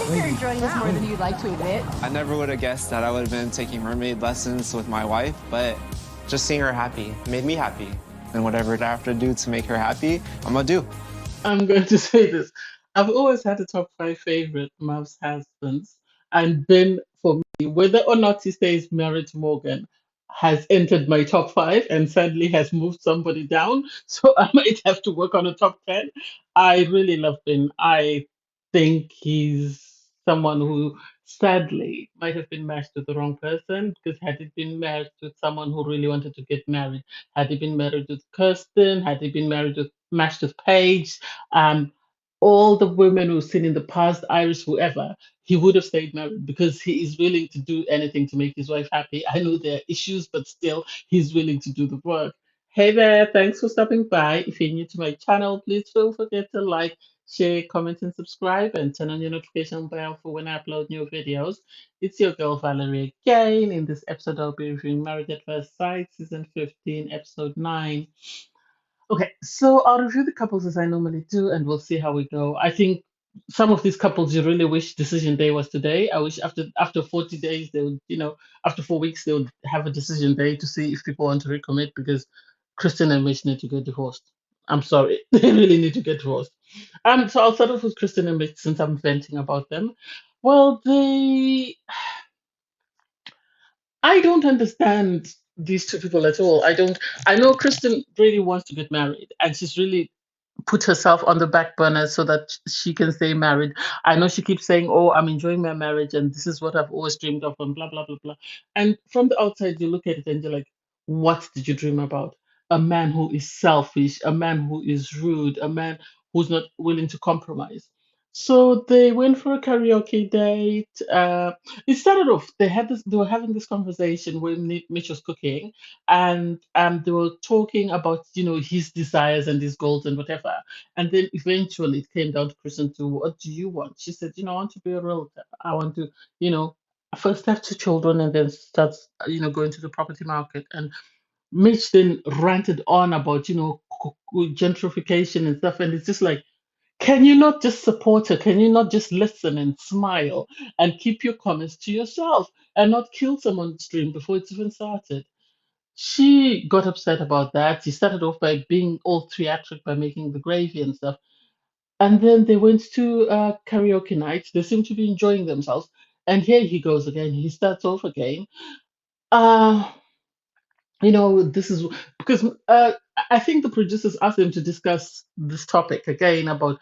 think you're enjoying this more than you'd like to admit. I never would have guessed that I would have been taking mermaid lessons with my wife, but just seeing her happy made me happy. And whatever I have to do to make her happy, I'm gonna do. I'm going to say this. I've always had a top five favorite Mavs husbands, and Ben, for me, whether or not he stays married to Morgan, has entered my top five and sadly has moved somebody down. So I might have to work on a top 10. I really love Ben. I think he's someone who sadly might have been matched with the wrong person, because had he been married with someone who really wanted to get married, had he been married with Kirsten, had he been married with matched with Paige, um, all the women we've seen in the past, Irish, whoever, he would have stayed married because he is willing to do anything to make his wife happy. I know there are issues, but still, he's willing to do the work. Hey there, thanks for stopping by. If you're new to my channel, please don't forget to like, share, comment, and subscribe, and turn on your notification bell for when I upload new videos. It's your girl Valerie again. In this episode, I'll be reviewing Married at First Sight, Season 15, Episode 9. Okay, so I'll review the couples as I normally do, and we'll see how we go. I think some of these couples you really wish decision day was today. I wish after 40 days they would, after 4 weeks they would have a decision day to see if people want to recommit, because Kristen and Mitch need to get divorced. I'm sorry, they really need to get divorced. So I'll start off with Kristen and Mitch since I'm venting about them. Well, I don't understand these two people at all. I don't. I know Kristen really wants to get married, and she's really put herself on the back burner so that she can stay married. I know she keeps saying, "Oh, I'm enjoying my marriage, and this is what I've always dreamed of," and blah blah blah blah. And from the outside, you look at it and you're like, "What did you dream about? A man who is selfish, a man who is rude, a man who's not willing to compromise." So they went for a karaoke date. It started off. They had this. They were having this conversation where Mitch was cooking, and they were talking about his desires and his goals and whatever. And then eventually it came down to Kristen to, what do you want? She said, I want to be a realtor. I want to, you know first have two children and then start going to the property market. And Mitch then ranted on about gentrification and stuff. And it's just like, can you not just support her? Can you not just listen and smile and keep your comments to yourself and not kill someone's dream before it's even started? She got upset about that. She started off by being all theatric by making the gravy and stuff. And then they went to karaoke night. They seem to be enjoying themselves. And here he goes again. He starts off again. Uh, this is because I think the producers asked them to discuss this topic again about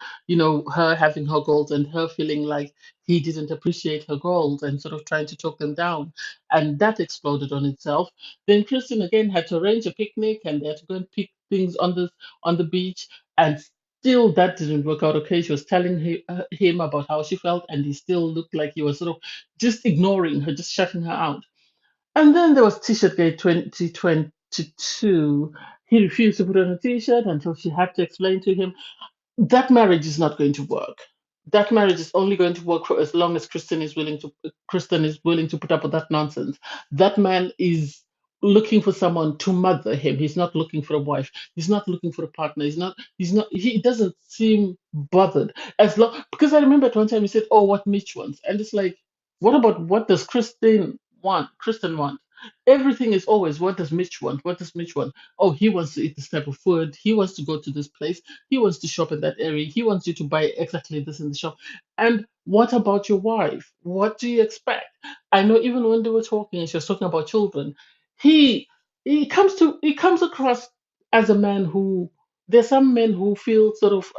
her having her goals and her feeling like he didn't appreciate her goals and sort of trying to talk them down, and that exploded on itself. Then Kristen again had to arrange a picnic, and they had to go and pick things on the beach, and still that didn't work out. Okay, she was telling him about how she felt, and he still looked like he was sort of just ignoring her, just shutting her out. And then there was T-shirt Day 2022. He refused to put on a T-shirt until she had to explain to him that marriage is not going to work. That marriage is only going to work for as long as Kristen is willing to put up with that nonsense. That man is looking for someone to mother him. He's not looking for a wife. He's not looking for a partner. He doesn't seem bothered. As long Because I remember at one time he said, "Oh, what Mitch wants." And it's like, what about what does Kristen want? Everything is always, what does Mitch want? What does Mitch want? Oh, he wants to eat this type of food. He wants to go to this place. He wants to shop in that area. He wants you to buy exactly this in the shop. And what about your wife? What do you expect? I know even when they were talking and she was talking about children, he he comes across as a man who, there's some men who feel sort of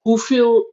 who feel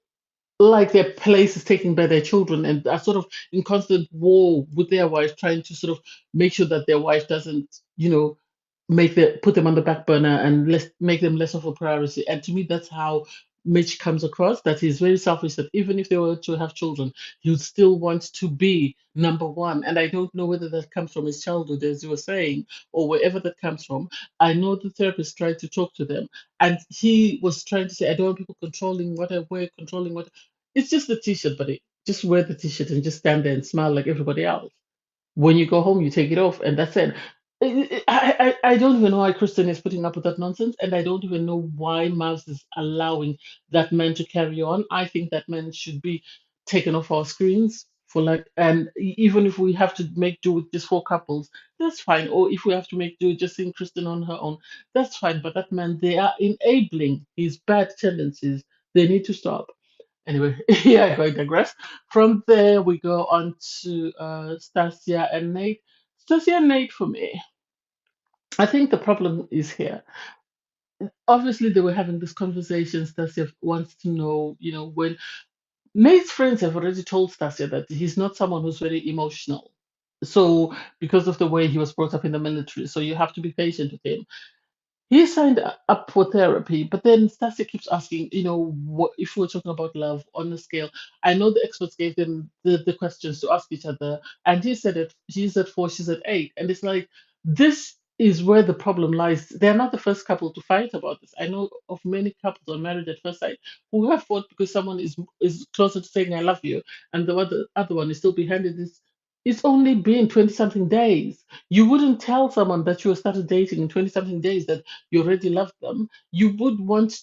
like their place is taken by their children and are sort of in constant war with their wife, trying to sort of make sure that their wife doesn't, put them on the back burner and make them less of a priority. And to me, that's how Mitch comes across. That he's very selfish. That even if they were to have children, he would still want to be number one. And I don't know whether that comes from his childhood, as you were saying, or wherever that comes from. I know the therapist tried to talk to them, and he was trying to say, "I don't want people controlling what I wear, controlling what." It's just the t-shirt, buddy. Just wear the t-shirt and just stand there and smile like everybody else. When you go home, you take it off, and that's it. I don't even know why Kristen is putting up with that nonsense, and I don't even know why Mavs is allowing that man to carry on. I think that man should be taken off our screens for like, and even if we have to make do with just four couples, that's fine. Or if we have to make do just seeing Kristen on her own, that's fine. But that man, they are enabling his bad tendencies. They need to stop. Anyway, yeah, I digress. From there, we go on to Stasia and Nate. Stasia and Nate, for me, I think the problem is here. Obviously, they were having this conversation. Stasia wants to know, when Nate's friends have already told Stasia that he's not someone who's very emotional. So, because of the way he was brought up in the military, so you have to be patient with him. He signed up for therapy, but then Stasia keeps asking, what if we're talking about love on a scale? I know the experts gave them the questions to ask each other, and he said it. He's at four, she's at eight, and it's like this is where the problem lies. They're not the first couple to fight about this. I know of many couples on Married at First Sight who have fought because someone is closer to saying "I love you," and the other one is still behind it. It's only been 20 something days. You wouldn't tell someone that you started dating in 20 something days that you already love them. You would want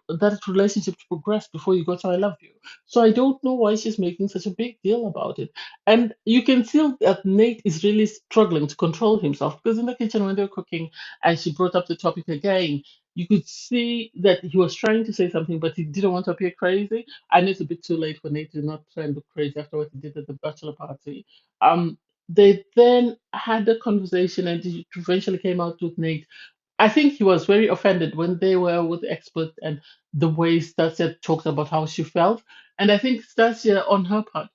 that relationship to progress before you go to I love you. So I don't know why she's making such a big deal about it. And you can see that Nate is really struggling to control himself because in the kitchen when they were cooking and she brought up the topic again, you could see that he was trying to say something, but he didn't want to appear crazy. And it's a bit too late for Nate to not try and look crazy after what he did at the bachelor party. Um, they then had a conversation and it eventually came out with Nate. I think he was very offended when they were with the expert and the way Stasia talked about how she felt. And I think Stasia, on her part,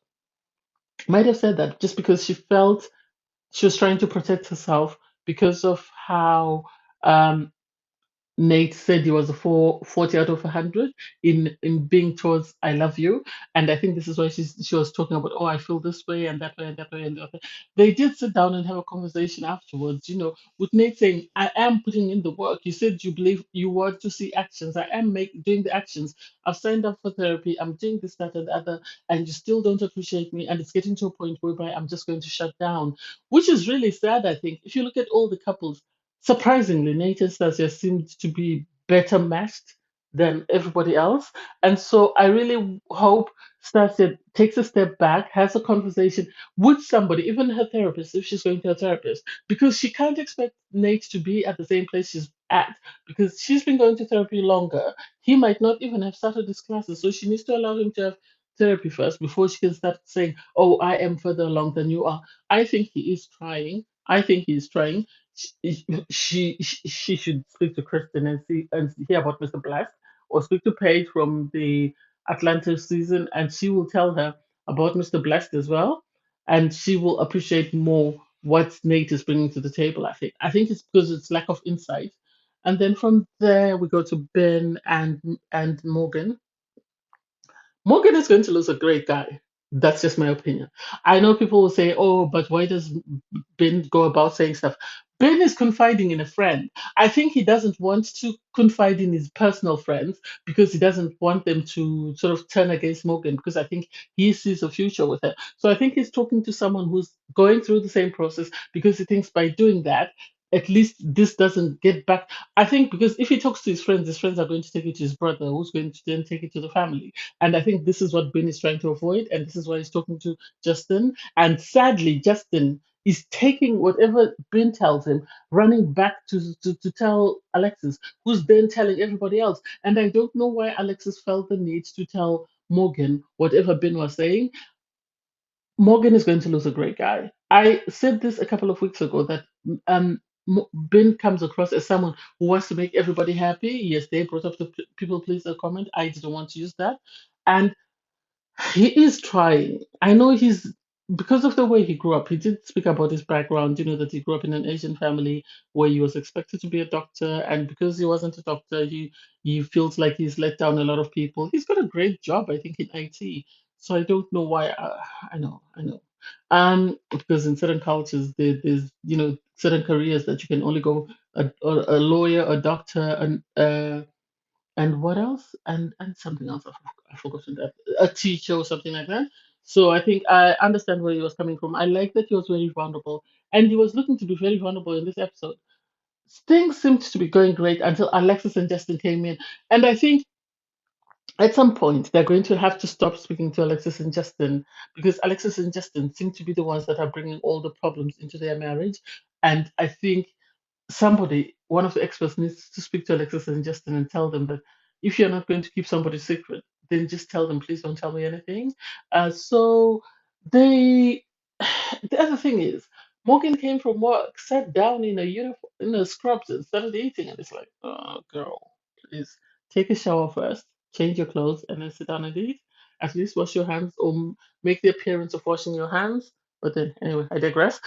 might have said that just because she felt she was trying to protect herself because of how um, Nate said he was a 40 out of 100 in being towards I love you. And I think this is why she was talking about, oh, I feel this way and that way and that way and the other. They did sit down and have a conversation afterwards, with Nate saying, I am putting in the work. You said you believe you want to see actions. I am doing the actions. I've signed up for therapy. I'm doing this, that, and the other. And you still don't appreciate me. And it's getting to a point whereby I'm just going to shut down, which is really sad, I think. If you look at all the couples, surprisingly, Nate and Stasia seemed to be better matched than everybody else. And so I really hope Stasia takes a step back, has a conversation with somebody, even her therapist, if she's going to a therapist, because she can't expect Nate to be at the same place she's at because she's been going to therapy longer. He might not even have started his classes. So she needs to allow him to have therapy first before she can start saying, oh, I am further along than you are. I think he is trying. I think he's trying she should speak to Kristen and see and hear about Mr. Blast, or speak to Paige from the Atlanta season, and she will tell her about Mr. Blast as well, and she will appreciate more what Nate is bringing to the table. I think it's because it's lack of insight, and then from there we go to Ben and Morgan. Morgan is going to lose a great guy. That's just my opinion. I know people will say, oh, but why does Ben go about saying stuff? Ben is confiding in a friend. I think he doesn't want to confide in his personal friends because he doesn't want them to sort of turn against Morgan because I think he sees a future with her. So I think he's talking to someone who's going through the same process because he thinks by doing that, at least this doesn't get back. I think because if he talks to his friends are going to take it to his brother, who's going to then take it to the family. And I think this is what Ben is trying to avoid, and this is why he's talking to Justin. And sadly, Justin is taking whatever Ben tells him, running back to tell Alexis, who's then telling everybody else. And I don't know why Alexis felt the need to tell Morgan whatever Ben was saying. Morgan is going to lose a great guy. I said this a couple of weeks ago that Ben comes across as someone who wants to make everybody happy. Yes, they brought up the people pleaser comment. I didn't want to use that. And he is trying. I know he's because of the way he grew up. He did speak about his background, that he grew up in an Asian family where he was expected to be a doctor, and because he wasn't a doctor, he feels like he's let down a lot of people. He's got a great job, I think, in IT. So I don't know why. I know. Because in certain cultures, there's certain careers that you can only go a lawyer, a doctor, and what else? And something else. I've forgotten that. A teacher or something like that. So I think I understand where he was coming from. I like that he was very vulnerable and he was looking to be very vulnerable in this episode. Things seemed to be going great until Alexis and Justin came in, and I think at some point they're going to have to stop speaking to Alexis and Justin, because Alexis and Justin seem to be the ones that are bringing all the problems into their marriage. And I think somebody, one of the experts, needs to speak to Alexis and Justin and tell them that if you're not going to keep somebody's secret, then just tell them, please don't tell me anything. So they, the other thing is, Morgan came from work, sat down in a uniform, in a scrubs, and started eating. And it's like, oh, girl, please take a shower first, change your clothes, and then sit down and eat. At least wash your hands, or make the appearance of washing your hands. But then, anyway, I digress.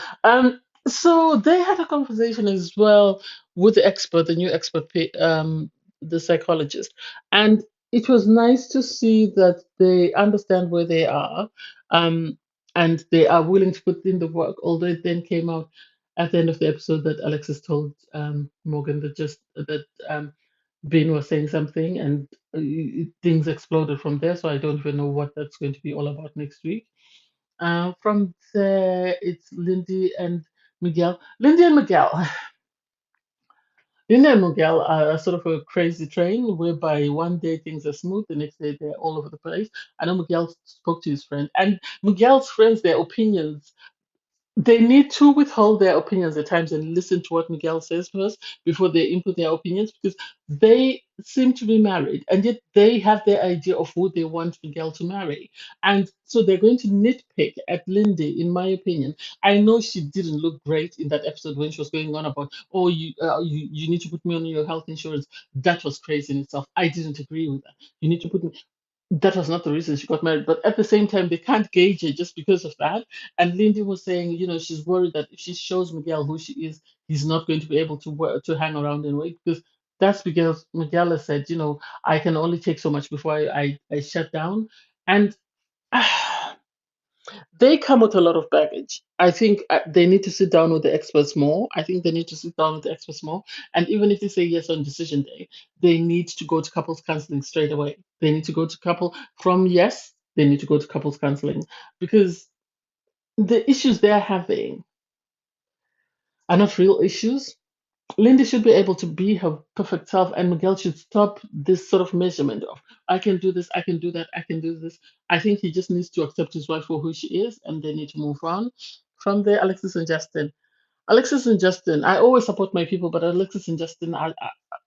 So they had a conversation as well with the expert, the new expert, the psychologist, and it was nice to see that they understand where they are, um, and they are willing to put in the work. Although it then came out at the end of the episode that Alexis told Morgan that just that Bean was saying something, and things exploded from there. So I don't even know what that's going to be all about next week. From there, it's Lindy and Miguel. Lindy and Miguel. Lindy and Miguel are sort of a crazy train whereby one day things are smooth, the next day they're all over the place. I know Miguel spoke to his friend, and Miguel's friends, their opinions, they need to withhold their opinions at times and listen to what Miguel says first before they input their opinions, because they seem to be married and yet they have their idea of who they want Miguel to marry. And so they're going to nitpick at Lindy, in my opinion. I know she didn't look great in that episode when she was going on about, oh, you need to put me on your health insurance. That was crazy in itself. I didn't agree with that. You need to put me, that was not the reason she got married. But at the same time, they can't gauge it just because of that. And Lindy was saying, she's worried that if she shows Miguel who she is, he's not going to be able to work, to hang around and wait, because that's because Miguel has said, I can only take so much before I shut down. And they come with a lot of baggage. I think they need to sit down with the experts more. I think they need to sit down with the experts more. And even if they say yes on decision day, they need to go to couples counseling straight away. They need to go to couple from yes, they need to go to couples counseling, because the issues they're having are not real issues. Lindy should be able to be her perfect self, and Miguel should stop this sort of measurement of I can do this, I can do that, I can do this. I think he just needs to accept his wife for who she is, and they need to move on. From there, Alexis and Justin. Alexis and Justin, I always support my people, but Alexis and Justin are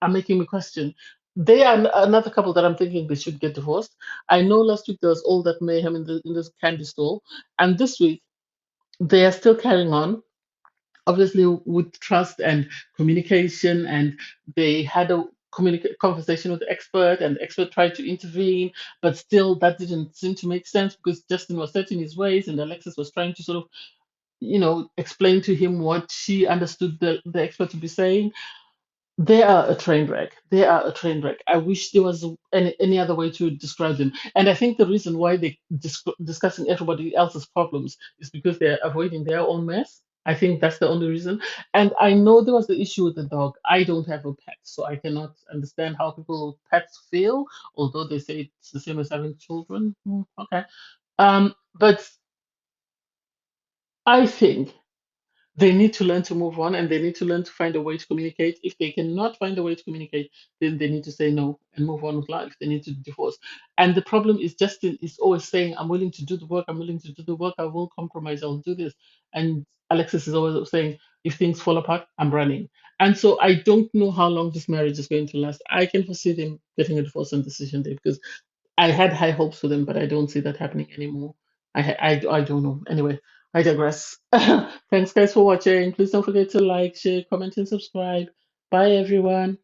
making me question. They are another couple that I'm thinking they should get divorced. I know last week there was all that mayhem in this candy store, and this week they are still carrying on, obviously with trust and communication, and they had a conversation with the expert, and the expert tried to intervene, but still that didn't seem to make sense because Justin was set in his ways and Alexis was trying to sort of explain to him what she understood the expert to be saying. They are a train wreck. They are a train wreck. I wish there was any other way to describe them. And I think the reason why they discussing everybody else's problems is because they're avoiding their own mess. I think that's the only reason. And I know there was the issue with the dog. I don't have a pet, so I cannot understand how people with pets feel, although they say it's the same as having children. Okay. But I think they need to learn to move on, and they need to learn to find a way to communicate. If they cannot find a way to communicate, then they need to say no and move on with life. They need to divorce. And the problem is Justin is always saying, I'm willing to do the work, I'm willing to do the work, I will compromise, I'll do this. And Alexis is always saying, if things fall apart, I'm running. And so I don't know how long this marriage is going to last. I can foresee them getting a divorce on decision day, because I had high hopes for them, but I don't see that happening anymore. I don't know. Anyway, I digress. Thanks, guys, for watching. Please don't forget to like, share, comment, and subscribe. Bye, everyone.